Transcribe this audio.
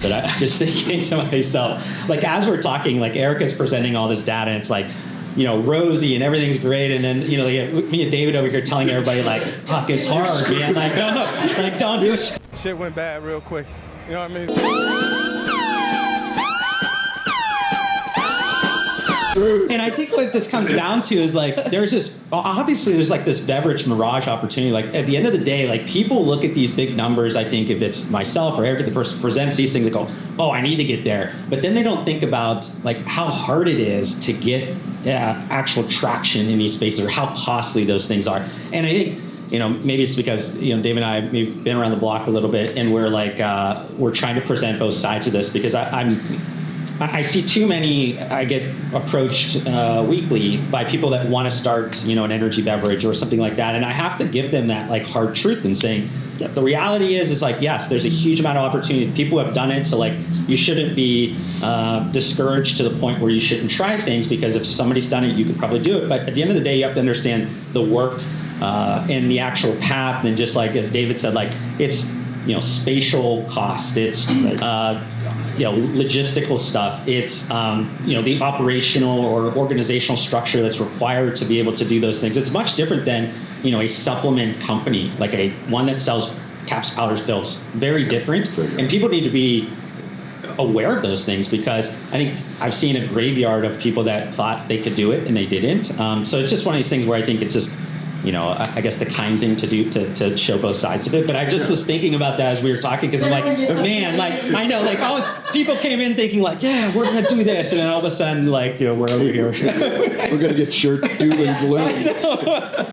but I was thinking to myself, like, as we're talking, like, Erica's presenting all this data, and it's like, you know, rosy and everything's great, and then, you know, me and David over here telling everybody, like, fuck, it's hard, man. Like, don't do it. Shit went bad real quick. You know what I mean? And I think what this comes down to is, like, there's this beverage mirage opportunity. Like, at the end of the day, like, people look at these big numbers. I think if it's myself or Erica, the person presents these things, they go, oh, I need to get there. But then they don't think about, like, how hard it is to get actual traction in these spaces, or how costly those things are. And I think, you know, maybe it's because, you know, Dave and I, we've been around the block a little bit, and we're like, we're trying to present both sides of this, because I see too many. I get approached weekly by people that want to start, you know, an energy beverage or something like that, and I have to give them that, like, hard truth and saying, the reality is like, yes, there's a huge amount of opportunity. People have done it, so, like, you shouldn't be discouraged to the point where you shouldn't try things, because if somebody's done it, you could probably do it. But at the end of the day, you have to understand the work and the actual path, and just like as David said, like, it's, you know, spatial cost, it's you know, logistical stuff, it's you know, the operational or organizational structure that's required to be able to do those things. It's much different than, you know, a supplement company, like one that sells caps, powders, pills. Very different, and people need to be aware of those things, because I think I've seen a graveyard of people that thought they could do it and they didn't. So it's just one of these things where I think it's just, you know, I guess the kind thing to do to show both sides of it. But I just was thinking about that as we were talking, because I'm like, man, like, I know, like, all people came in thinking, like, yeah, we're gonna do this, and then all of a sudden, like, you know, we're over here. We're gonna get shirts due and glue.